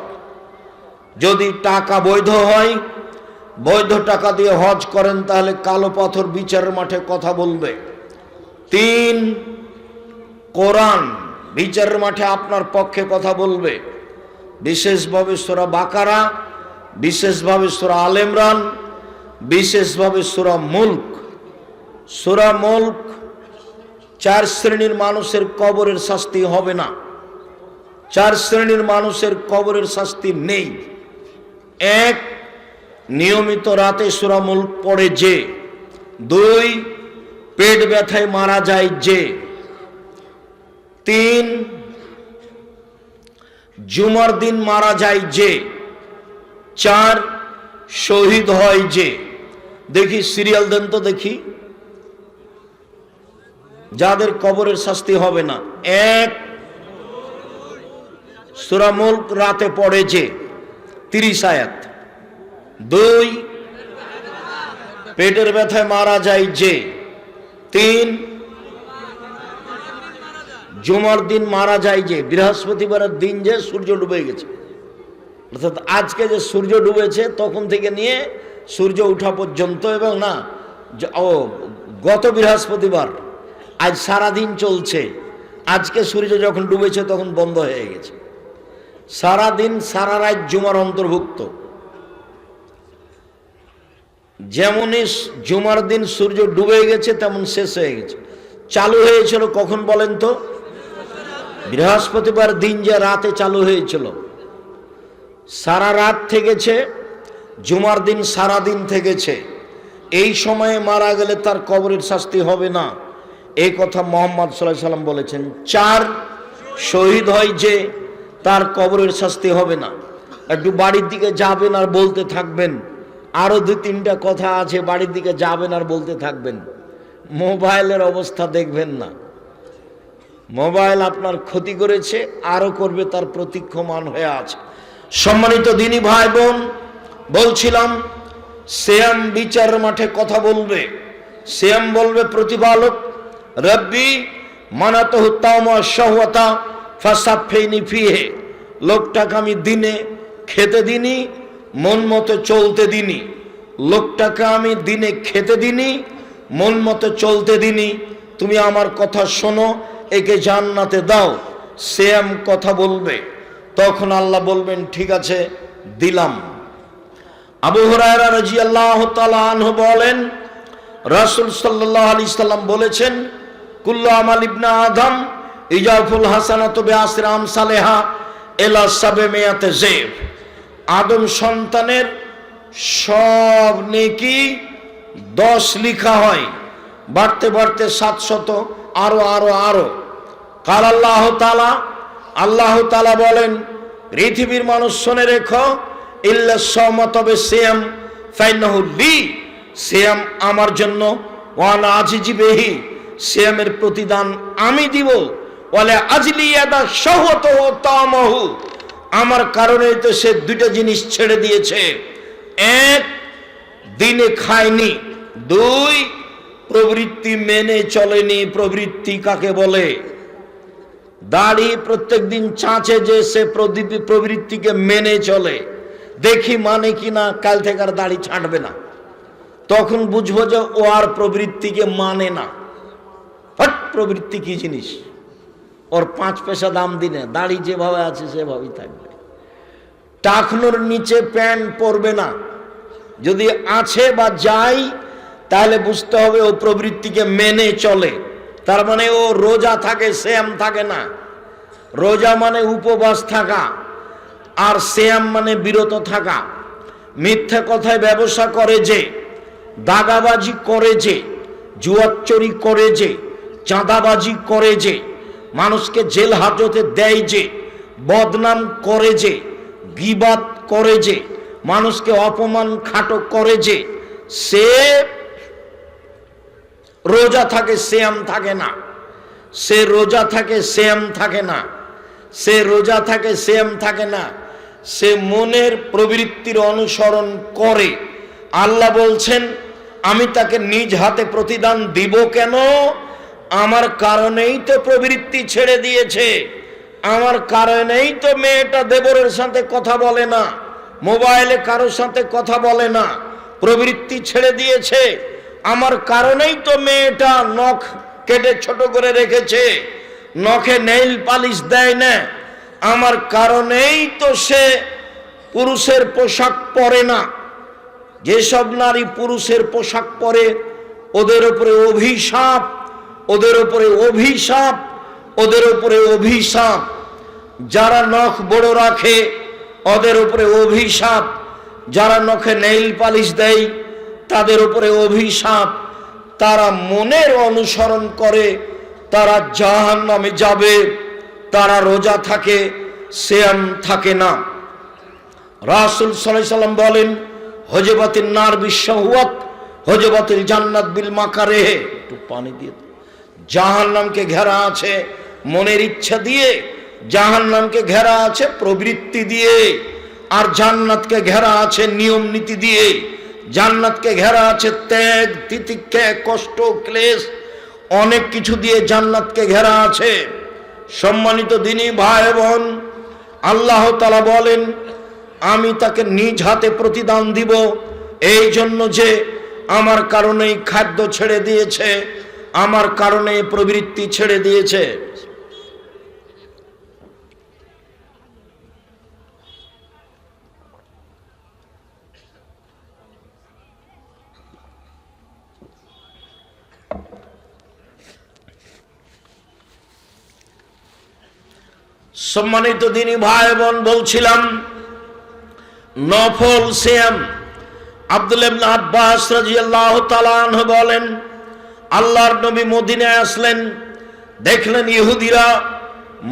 যদি টাকা বৈধ হয়, বৈধ টাকা দিয়ে হজ করেন, তাহলে কালো পাথর বিচারের মাঠে কথা বলবে। তিন, কোরআন বিচারের মাঠে আপনার পক্ষে কথা বলবে, বিশেষভাবে সূরা বাকারা, বিশেষভাবে সূরা আল ইমরান, বিশেষভাবে সূরা মুলক। সূরা মুলক, চার শ্রেণীর মানুষের কবরের শাস্তি হবে না। চার শ্রেণীর মানুষের কবরের শাস্তি নেই। এক, নিয়মিত রাতে সূরা মুলক পড়ে যে। দুই, পেট ব্যথায় মারা যায় যে। তিন, জুমার দিন মারা যায় যে। চার, শহীদ হয় যে। দেখি সিরিয়াল দেন তো দেখি, যাদের কবরের শাস্তি হবে না। এক, সূরা মুলক রাতে পড়ে যে 30 আয়াত। দুই, পেটের ব্যথায় মারা যায় যে। তিন, জুমার দিন মারা যায় যে, বৃহস্পতিবারের দিন যে সূর্য ডুবে গেছে, অর্থাৎ আজকে যে সূর্য ডুবেছে তখন থেকে নিয়ে সূর্য ওঠা পর্যন্ত, এবং না গত বৃহস্পতিবার, আজ সারাদিন চলছে, আজকে সূর্য যখন ডুবেছে তখন বন্ধ হয়ে গেছে। সারাদিন সারা রাত জুমার অন্তর্ভুক্ত। যেমনই জুমার দিন সূর্য ডুবে গেছে তেমন শেষ হয়ে গেছে। চালু হয়েছিল কখন বলেন তো? বৃহস্পতিবার দিন যে রাতে চালু হয়েছিল, সারা রাত থেকেছে, জুমার দিন সারা দিন থেকেছে। এই সময়ে মারা গেলে তার কবরের শাস্তি হবে না, এই কথা মুহাম্মদ সাল্লাল্লাহু আলাইহি সাল্লাম বলেছেন। চার, শহীদ হয় যে, তার কবরের শাস্তি হবে না। একটু বাড়ির দিকে যাবেন আর বলতে থাকবেন, আরো 2-3টা কথা আছে, বাড়ির দিকে যাবেন আর বলতে থাকবেন। মোবাইলের অবস্থা দেখবেন না, মোবাইল আপনার ক্ষতি করেছে, আরো করবে, তার প্রতীক্ষমান হয়ে আছে। সম্মানিত দিনী ভাই বোন, বলছিলাম সিয়াম বিচার মাঠে কথা বলবে। সিয়াম বলবে প্রতিপালক রব্বি মানাতহু তাওমা শাহওয়াতা ফাসাফিনি ফিহে, লোকটাকে আমি দিনে খেতে দিনি, মন মতো চলতে দিনি। লোকটাকে আমি দিনে খেতে দিনি, মন মতো চলতে দিনি। তুমি আমার কথা শোনো, একে জান্নাতে দাও। সিয়াম কথা বলবে। তখন আল্লাহ বলবেন ঠিক আছে দিলাম। আবু হুরায়রা রাদিয়াল্লাহু তাআলা আনহু বলেন রাসূল সাল্লাল্লাহু আলাইহি সাল্লাম বলেছেন কুল্লু আমাল ইবনে আদম ইজাফুল হাসানাতু বিআশরি আমসালিহা ইলা 700 যায়ফ। আদম সন্তানের সব নেকি 10 লেখা হয়, বাড়তে বাড়তে 700, আরো আরো আরো। কাল আল্লাহ তাআলা, আল্লাহ তাআলা বলেন পৃথিবীর মানুষ শুনে রেখো ইল্লা সাওমা, তবে সিয়াম ফাইনাহু লি, সিয়াম আমার জন্য, ওয়ানা আজিজি বিহি, সিয়ামের প্রতিদান আমি দিব। ওয়ালা আজলি ইয়াদা শাহওয়াতুহু তামাহু, আমার কারণেই তো সে দুইটা জিনিস ছেড়ে দিয়েছে। এক, দিনে খায়নি। দুই, প্রবৃত্তি মেনে চলেনি। প্রবৃত্তি কাকে বলে? দাড়ি প্রত্যেক দিন চাঁচে যে সে প্রবৃত্তিকে মেনে চলে, দেখি মানে কিনা কাল থেকে আর দাড়ি ছাঁটবে না, তখন বুঝবো যে ও আর প্রবৃত্তিকে মানে না। হট, প্রবৃত্তি কি জিনিস? ওর 5 পয়সা দাম দিনে দাড়ি যেভাবে আছে সেভাবেই থাকবে। টাকনোর নিচে প্যান্ট পরবে না। যদি আছে বা যায় তাহলে বুঝতে হবে ও প্রবৃত্তিকে মেনে চলে। তার মানে ও রোজা থাকে, সিয়াম থাকে না। রোজা মানে উপবাস থাকা, আর সিয়াম মানে বিরত থাকা। মিথ্যা কথায় ব্যবসা করে যে, দাগাবাজি করে যে, জুয়াচুরি করে যে, চাঁদাবাজি করে যে, মানুষকে জেল হাজতে দেয় যে, বদনাম করে যে, গীবাত করে যে, মানুষকে অপমান খাটো করে যে, সে রোজা থাকে, সিয়াম থাকে না। সে রোজা থাকে, সিয়াম থাকে না। সে রোজা থাকে, সিয়াম থাকে না। সে মনের প্রবৃত্তির অনুসরণ করে। আল্লাহ বলছেন আমি তাকে নিজ হাতে প্রতিদান দিব। কেন? আমার কারণেই তো প্রবৃত্তি ছেড়ে দিয়েছে। আমার কারণেই তো মেয়েটা দেবরের সাথে কথা বলে না, মোবাইলে কারোর সাথে কথা বলে না, প্রবৃত্তি ছেড়ে দিয়েছে। আমার কারণেই তো মেয়েটা নখ কেটে ছোট করে রেখেছে, নখে নেইল পালিশ দেয় না। আমার কারণেই তো সে পুরুষের পোশাক পরে না। যেসব নারী পুরুষের পোশাক পরে ওদের উপরে অভিশাপ, ওদের উপরে অভিশাপ, ওদের উপরে অভিশাপ। যারা নখ বড় রাখে ওদের উপরে অভিশাপ। যারা নখে নেইল পালিশ দেয় তাদের উপরে অভিশাপ। তারা মনের অনুসরণ করে, তারা জাহান্নামে যাবে। তারা রোজা থাকে, সিয়াম থাকে না। রাসূল সাল্লাল্লাহু আলাইহি সাল্লাম বলেন হজবাতিন নার বিশাহওয়াত হজবাতিল জান্নাত বিল মাকারিহ। একটু পানি দিয়ে। জাহান্নামকে ঘেরা আছে মনের ইচ্ছা দিয়ে, জাহান্নামকে ঘেরা আছে প্রবৃত্তি দিয়ে, আর জান্নাতকে ঘেরা আছে নিয়ম নীতি দিয়ে। জান্নাতকে ঘেরা আছে ত্যাগ, তিতিক্ষা, কষ্ট, ক্লেশ, অনেক কিছু দিয়ে জান্নাতকে ঘেরা আছে। সম্মানিত দিনী ভাই বোন, আল্লাহ তাআলা বলেন আমি তাকে নিজ হাতে প্রতিদান দিব, এই জন্য যে আমার কারণেই খাদ্য ছেড়ে দিয়েছে, আমার কারণে প্রবৃত্তি ছেড়ে দিয়েছে। সম্মানিত দিনী ভাই বোন, বলছিলাম নফল সিয়াম। আব্দুল্লাহ ইবনে আব্বাস রাদিয়াল্লাহু তাআলা আনহু বলেন আল্লাহর নবী মদিনায় আসলেন, দেখলেন ইহুদিরা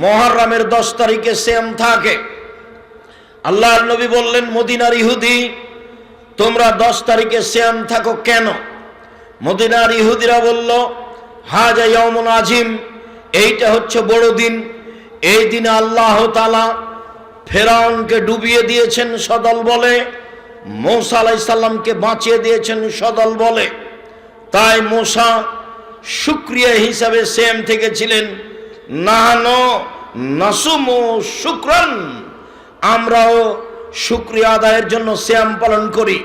মুহররমের 10 তারিখে সিয়াম থাকে। আল্লাহর নবী বললেন মদিনার ইহুদি তোমরা 10 তারিখে সিয়াম থাকো কেন? মদিনার ইহুদিরা বলল হাজা ইয়াউমুন আজিম, এইটা হচ্ছে বড় দিন। এই দিনে আল্লাহ তাআলা ফেরাউনকে ডুবিয়ে দিয়েছেন সদল বলে, মূসা আলাইহিস সালামকে বাঁচিয়ে দিয়েছেন সদল বলে। তাই মূসা শুকরিয়া হিসাবে সিয়াম থেকে ছিলেন। নাহানু নাসুমু শুকরান, আমরাও শুকরিয়া আদায়ের জন্য সিয়াম পালন করি।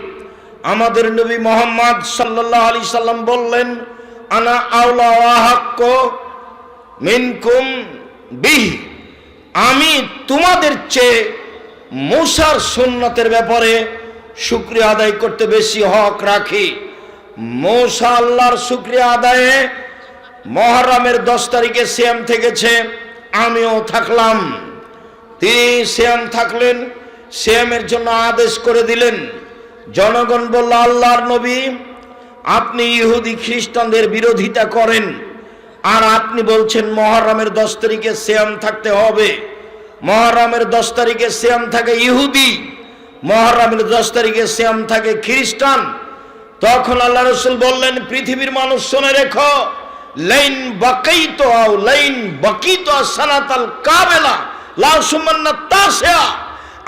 আমাদের নবী মুহাম্মদ সাল্লাল্লাহু আলাইহি সাল্লাম বললেন, আনা আওলা ওয়া হাক্কু মিনকুম বিহি, আমি তোমাদের চেয়ে মূসার সুন্নতের ব্যাপারে শুকরিয়া আদায় করতে বেশি হক রাখি। মূসা আল্লাহর শুকরিয়া আদায়ে মুহররমের 10 তারিখে সিয়াম থেকেছে, আমিও থাকলাম। তিনি সিয়াম থাকলেন, সিয়ামের জন্য আদেশ করে দিলেন। জনগণ বলল, আল্লাহর নবী, আপনি ইহুদি খ্রিস্টানদের বিরোধিতা করেন, আর আপনি বলছেন মুহররমের 10 তারিখে সিয়াম থাকতে হবে। মুহররমের 10 তারিখে সিয়াম থাকে ইহুদি, মুহররমের 10 তারিখে সিয়াম থাকে খ্রিস্টান। তখন আল্লাহ রাসূল বললেন, পৃথিবীর মানুষ শুনে রেখো, লাইন বাকাইতু আও লাইন বাকিতু সানাতাল কাবেলা লা সুমান্না তাসিয়া,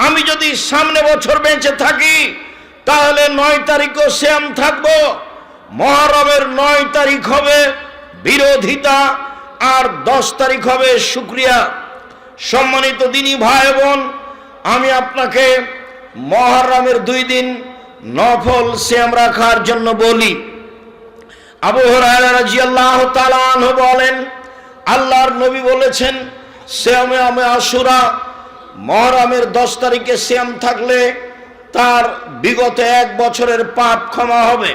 আমি যদি সামনে বছর বেঁচে থাকি তাহলে 9 তারিখও সিয়াম থাকবো। মুহররমের 9 তারিখ হবে বিরোধিতা, আর 10 তারিখ হবে শুকরিয়া। সম্মানিত দিনী ভাই বোন, আমি আপনাকে মুহররমের 2 দিন নফল সিয়াম রাখার জন্য বলি। আবু হুরায়রা রাদিয়াল্লাহু তাআলা আনহু বলেন, আল্লাহর নবী বলেছেন, সিয়ামে আশুরা মুহররমের 10 তারিখে সিয়াম থাকলে তার বিগত 1 বছরের পাপ ক্ষমা হবে।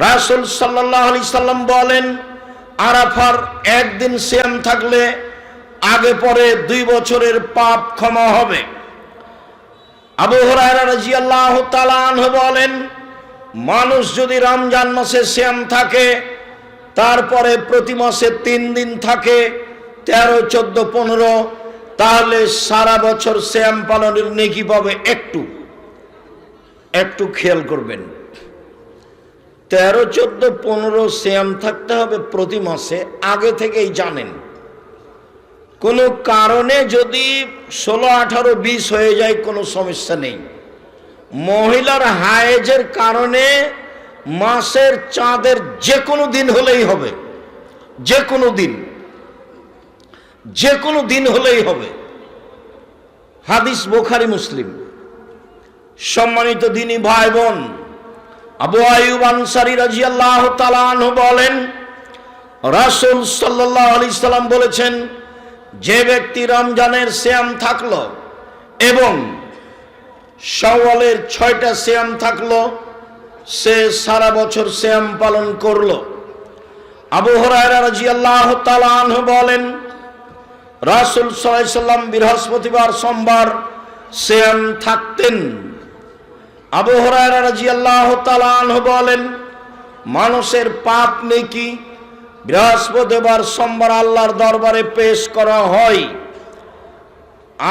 রাসূল সাল্লাল্লাহু আলাইহি সাল্লাম বলেন, আরাফার 1 দিন সিয়াম থাকলে আগে পরে 2 বছরের পাপ ক্ষমা হবে। আবু হুরায়রা রাদিয়াল্লাহু তাআলা আনহু বলেন, মানুষ যদি রমজান মাসে সিয়াম থাকে, তারপরে প্রতি মাসে 3 দিন থাকে, 13, 14, 15, তাহলে সারা বছর সিয়াম পালনের নেকি পাবে। একটু খেয়াল করবেন, 13, 14, 15 সিয়াম থাকতে হবে প্রতি মাসে, আগে থেকেই জানেন। কোনো কারণে যদি 16, 18, 20 হয়ে যায় কোনো সমস্যা নেই। মহিলার হায়েজের কারণে মাসের চাঁদের যে কোনো দিন হলেই হবে, যে কোনো দিন হলেই হবে। হাদিস বুখারী মুসলিম। সম্মানিত দিনী ভাই বোন, আবু আইয়ুব আনসারী রাদিয়াল্লাহু তাআলা আনহু বলেন, রাসূল সাল্লাল্লাহু আলাইহি সাল্লাম বলেছেন, যে ব্যক্তি রমজানের সিয়াম থাকলো এবং শাওয়ালের 6টা সিয়াম থাকলো, সে সারা বছর সিয়াম পালন করলো। আবু হুরায়রা রাদিয়াল্লাহু তাআলা আনহু বলেন, রাসূল সাল্লাল্লাহু আলাইহি সাল্লাম বৃহস্পতিবার, সোমবার সিয়াম থাকতেন। আবু হুরায়রা রাদিয়াল্লাহু তাআলা আনহু বলেন, মানুষের পাপ নেকি বৃহস্পতিবার, সোমবার আল্লাহর দরবারে পেশ করা হয়।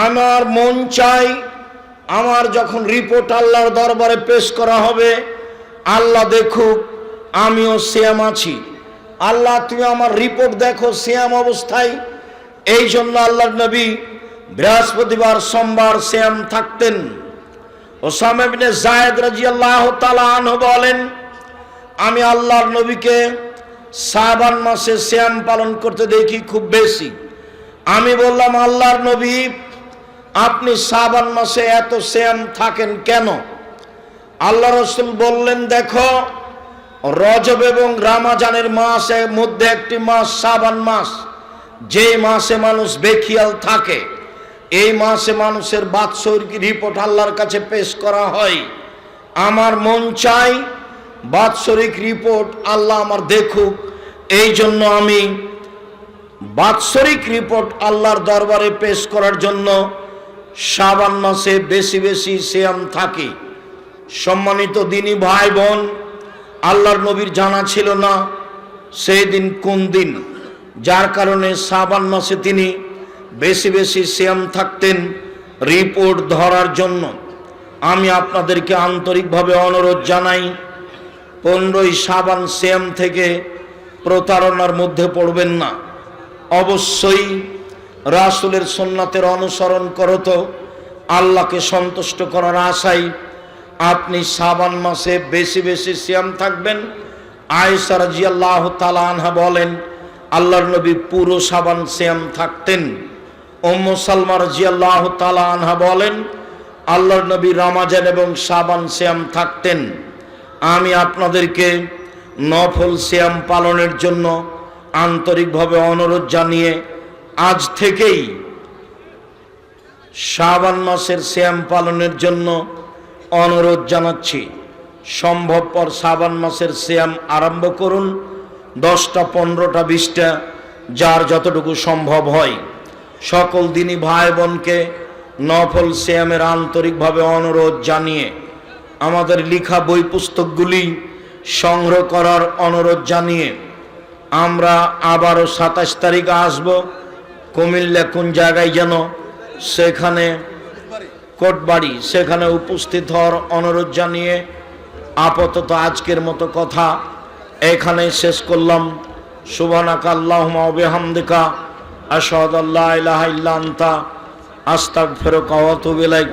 আমার মন চাই, আমার যখন রিপোর্ট আল্লাহর দরবারে পেশ করা হবে, আল্লাহ দেখুক আমিও সিয়াম আছি। আল্লাহ, তুমি আমার রিপোর্ট দেখো সিয়াম অবস্থায়। এই জন্য আল্লাহর নবী বৃহস্পতিবার, সোমবার সিয়াম থাকতেন। ওসামা ইবনে যায়েদ রাদিয়াল্লাহু তাআলা আনহু বলেন, আমি আল্লাহর নবীকে শাবান মাসে সিয়াম পালন করতে দেখি খুব বেশি। আমি বললাম, আল্লাহর নবী, আপনি শাবান মাসে এত সিয়াম থাকেন কেন? আল্লাহ রাসূল বললেন, দেখো, রজব এবং রমজানের মাসের মধ্যে একটি মাস শাবান মাস, যে মাসে মানুষ বেখিয়াল থাকে। এই মাসে মানুষের বাৎসরিক রিপোর্ট আল্লাহর কাছে পেশ করা হয়। আমার মন চাই বাৎসরিক রিপোর্ট আল্লাহ আমার দেখুক। এই জন্য আমি বাৎসরিক রিপোর্ট আল্লাহর দরবারে পেশ করার জন্য শাবান মাসে বেশি বেশি সিয়াম থাকি। সম্মানিত দিনী ভাই বোন, আল্লাহর নবীর জানা ছিল না সেই দিন কোন দিন, যার কারণে শাবান মাসে তিনি বেশি বেশি সিয়াম থাকতেন রিপোর্ট ধরার জন্য। আমি আপনাদেরকে আন্তরিকভাবে অনুরোধ জানাই, 15ই শাবান সিয়াম থেকে প্রতারণার মধ্যে পড়বেন না। অবশ্যই রাসূলের সুন্নাতের অনুসরণ করো তো আল্লাহকে সন্তুষ্ট করার আশায় আপনি শাবান মাসে বেশি বেশি সিয়াম থাকবেন। আয়েশা রাদিয়াল্লাহু তাআলা আনহা বলেন, আল্লাহর নবী পুরো শাবান সিয়াম থাকতেন। উম্মু সালমা রাদিয়াল্লাহু তাআলা আনহা বলেন, আল্লাহর নবী রমজান এবং শাবান সিয়াম থাকতেন। আমি আপনাদেরকে নফল সিয়াম পালনের জন্য আন্তরিকভাবে অনুরোধ জানিয়ে আজ থেকেই শাবান মাসের সিয়াম পালনের জন্য অনুরোধ জানাচ্ছি। সম্ভবপর শাবান মাসের সিয়াম আরম্ভ করুন, 10টা 15টা 20টা, যার যতটুকু সম্ভব হয়। সকল দিনী ভাই বোনকে নফল সিয়ামের আন্তরিকভাবে অনুরোধ জানিয়ে আমাদের লেখা বই পুস্তকগুলি সংগ্রহ করার অনুরোধ জানিয়ে আমরা আবারও 27 তারিখে আসব। কুমিল্লা কোন জায়গায় যেন, সেখানে কোটবাড়ি, সেখানে উপস্থিত হওয়ার অনুরোধ জানিয়ে আপাতত আজকের মতো কথা এখানেই শেষ করলাম। সুবহানাকা আল্লাহুম্মা ওয়া বিহামদিকা আশহাদু আল্লা ইলাহা ইল্লা আনতা আস্তাগফিরুকা ওয়া আতুবু ইলাইক।